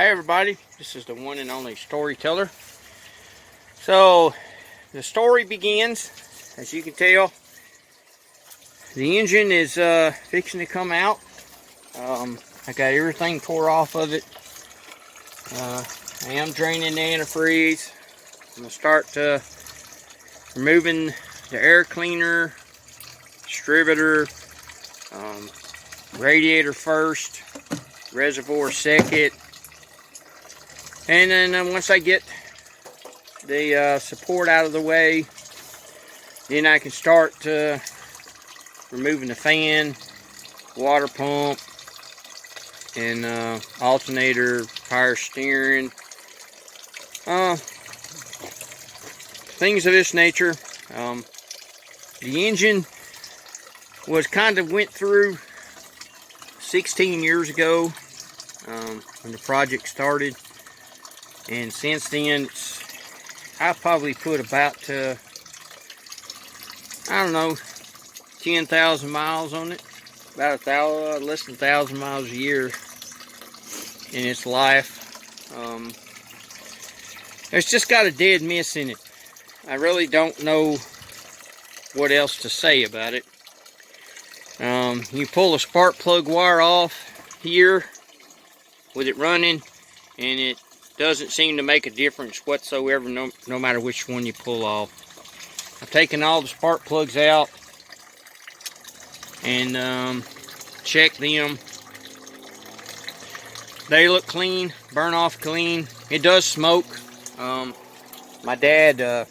Hi everybody, this is the one and only storyteller. So the story begins, as you can tell, the engine is fixing to come out. I got everything tore off of it. I am draining the antifreeze. I'm going to start removing the air cleaner, distributor, radiator first, reservoir second. And then once I get the support out of the way, then I can start removing the fan, water pump, and alternator, power steering, things of this nature. The engine was kind of went through 16 years ago when the project started. And since then, I probably put about, I don't know, 10,000 miles on it. About less than 1,000 miles a year in its life. It's just got a dead miss in it. I really don't know what else to say about it. You pull the spark plug wire off here with it running, and it doesn't seem to make a difference whatsoever, no matter which one you pull off. I've taken all the spark plugs out and checked them. They look clean, burn off clean. It does smoke. My dad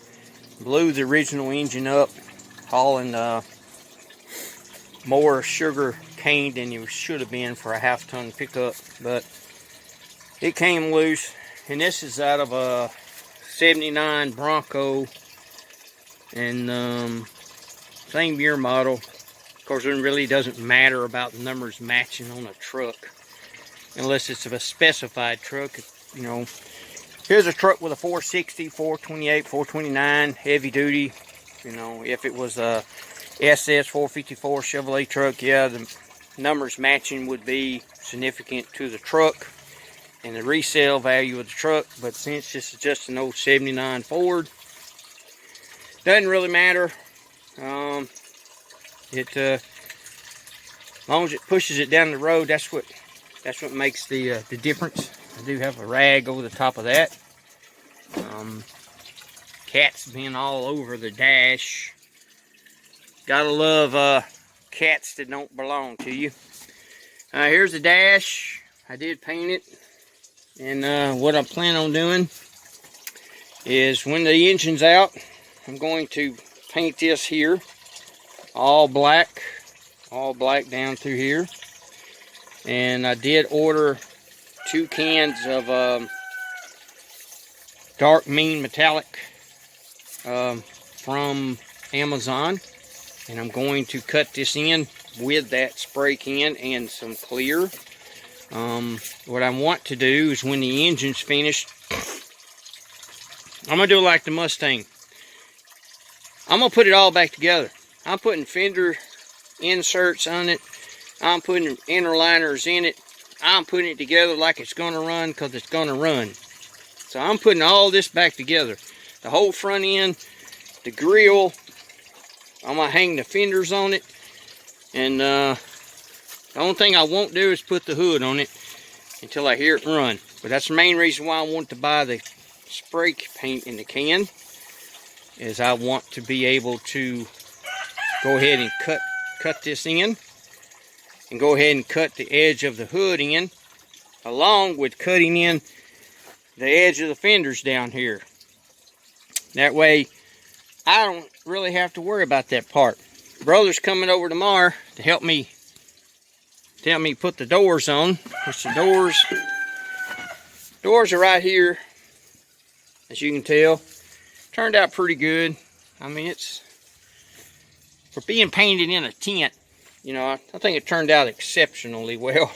blew the original engine up, hauling more sugar cane than he should have been for a half-ton pickup, but it came loose. And this is out of a 79 Bronco, and same year model. Of course, it really doesn't matter about the numbers matching on a truck unless it's a specified truck. You know, here's a truck with a 460, 428, 429 heavy duty. You know, if it was a SS 454 Chevrolet truck, yeah, the numbers matching would be significant to the truck and the resale value of the truck. But since this is just an old 79 Ford, doesn't really matter. As long as it pushes it down the road, that's what makes the difference. I do have a rag over the top of that. Cats been all over the dash. Gotta love cats that don't belong to you. Here's the dash. I did paint it. And what I plan on doing is when the engine's out, I'm going to paint this here all black down through here. And I did order 2 cans of dark mean metallic from Amazon, and I'm going to cut this in with that spray can and some clear. What I want to do is when the engine's finished, I'm going to do like the Mustang. I'm going to put it all back together. I'm putting fender inserts on it. I'm putting inner liners in it. I'm putting it together like it's going to run, because it's going to run. So I'm putting all this back together. The whole front end, the grill. I'm going to hang the fenders on it. And the only thing I won't do is put the hood on it until I hear it run. But that's the main reason why I want to buy the spray paint in the can, is I want to be able to go ahead and cut this in, and go ahead and cut the edge of the hood in, along with cutting in the edge of the fenders down here. That way I don't really have to worry about that part. Brother's coming over tomorrow to help me put the doors on. Which the doors are right here, as you can tell. Turned out pretty good. I mean, it's for being painted in a tent, you know, I think it turned out exceptionally well.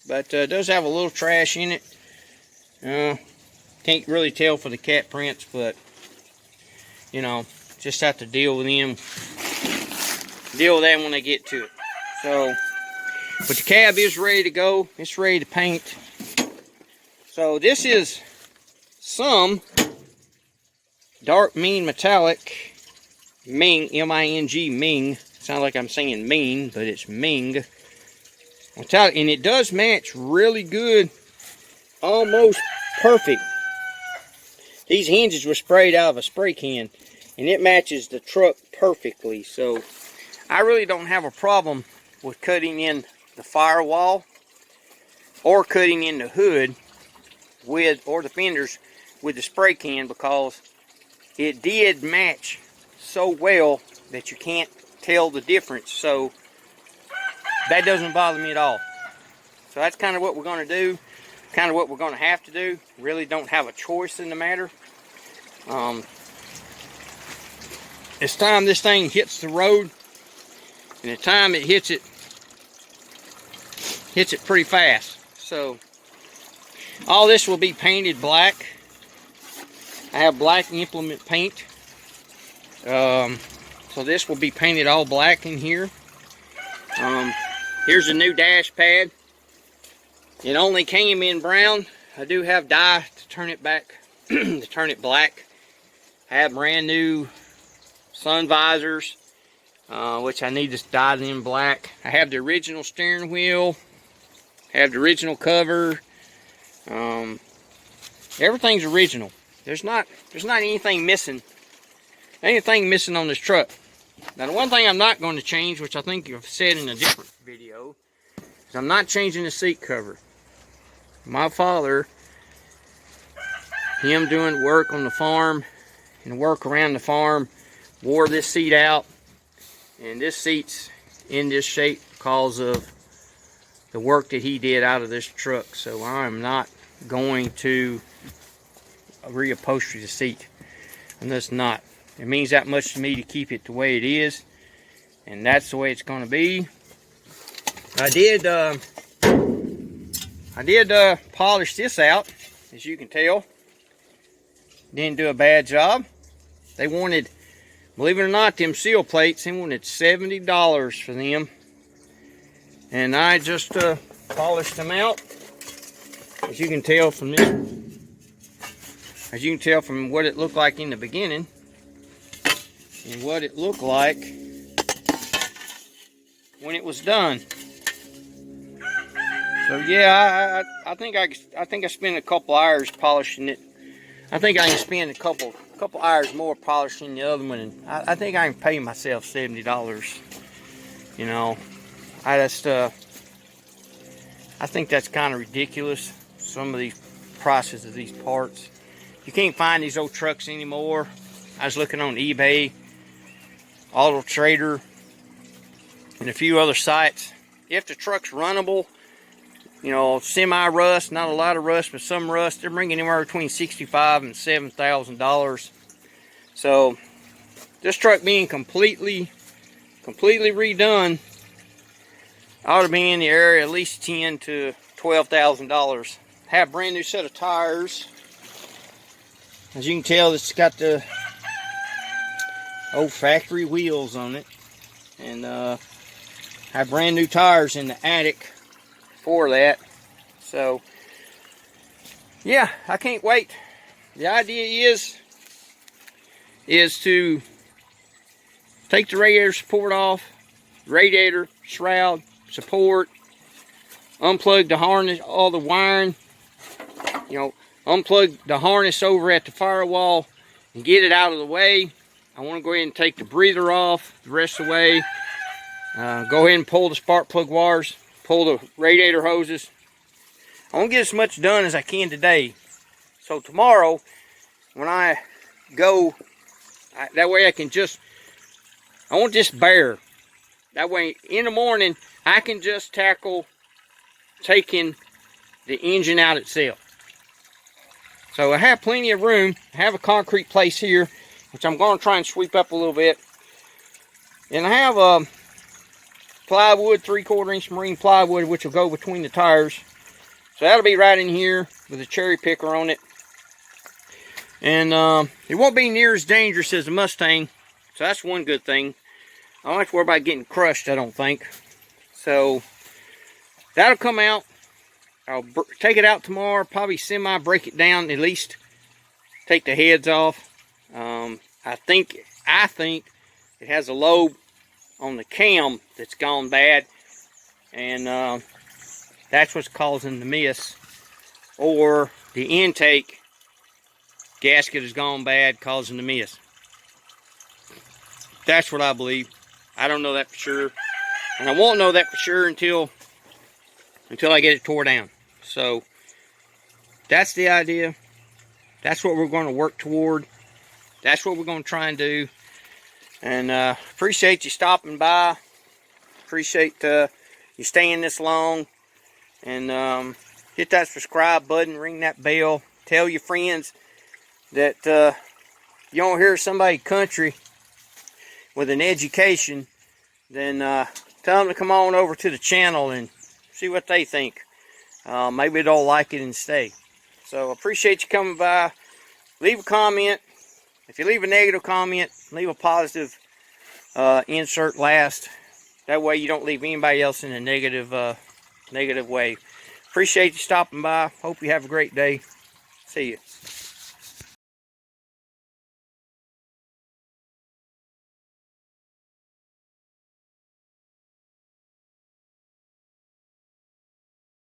But it does have a little trash in it. Can't really tell for the cat prints, but you know, just have to deal with them. Deal with that when they get to it. So, but the cab is ready to go. It's ready to paint. So this is some dark mean metallic Ming, M-I-N-G, Ming. Sounds like I'm saying mean, but it's Ming metallic, and it does match really good, almost perfect. These hinges were sprayed out of a spray can, and it matches the truck perfectly. So I really don't have a problem with cutting in the firewall or cutting in the hood with, or the fenders with the spray can, because it did match so well that you can't tell the difference. So that doesn't bother me at all. So that's kind of what we're going to do, kind of what we're going to have to do. Really don't have a choice in the matter. It's time this thing hits the road, and the time it hits it pretty fast. So all this will be painted black. I have black implement paint. So this will be painted all black in here. Here's a new dash pad. It only came in brown. I do have dye to turn it back, to turn it black. I have brand new sun visors, which I need to dye them black. I have the original steering wheel. I have the original cover. Everything's original. There's not anything missing. Anything missing on this truck. Now the one thing I'm not going to change, which I think I've said in a different video, is I'm not changing the seat cover. My father, him doing work on the farm and work around the farm, wore this seat out, and this seat's in this shape because of the work that he did out of this truck. So I'm not going to reupholster the seat. I'm just not. It means that much to me to keep it the way it is, and that's the way it's going to be. I did polish this out, as you can tell. Didn't do a bad job. They wanted, believe it or not, them seal plates, they wanted $70 for them, and I just polished them out. As you can tell from this, as you can tell from what it looked like in the beginning, and what it looked like when it was done. So yeah, I think I spent a couple hours polishing it. I think I can spend a couple hours more polishing the other one, and I think I can pay myself $70. You know, I think that's kind of ridiculous. Some of these prices of these parts. You can't find these old trucks anymore. I was looking on eBay, Auto Trader, and a few other sites. If the truck's runnable, you know, semi-rust, not a lot of rust, but some rust, they're bringing anywhere between $65,000 and $7,000. So this truck being completely redone ought to be in the area at least $10,000 to $12,000. Have a brand new set of tires. As you can tell, it's got the old factory wheels on it, and have brand new tires in the attic for that. So yeah, I can't wait. The idea is to take the radiator support off, radiator, shroud, support, unplug the harness, all the wiring, you know, unplug the harness over at the firewall and get it out of the way. I want to go ahead and take the breather off the rest of the way. Go ahead and pull the spark plug wires, pull the radiator hoses. I want to get as much done as I can today. So tomorrow, when I go, that way I can just, I want this bare. That way in the morning, I can just tackle taking the engine out itself. So I have plenty of room. I have a concrete place here, which I'm going to try and sweep up a little bit. And I have a plywood, 3/4 inch marine plywood, which will go between the tires. So that'll be right in here with a cherry picker on it. And it won't be near as dangerous as a Mustang. So that's one good thing. I don't have to worry about getting crushed, I don't think. So that'll come out. I'll take it out tomorrow, probably break it down, at least take the heads off. I think it has a lobe on the cam that's gone bad, and that's what's causing the miss, or the intake gasket has gone bad, causing the miss. That's what I believe. I don't know that for sure, and I won't know that for sure until I get it tore down. So that's the idea. That's what we're going to work toward. That's what we're going to try and do. And appreciate you stopping by. Appreciate you staying this long. And hit that subscribe button, ring that bell. Tell your friends that you don't hear somebody country with an education, then tell them to come on over to the channel and see what they think. Maybe they'll like it and stay. So appreciate you coming by. Leave a comment. If you leave a negative comment, leave a positive insert last. That way you don't leave anybody else in a negative way. Appreciate you stopping by. Hope you have a great day. See you.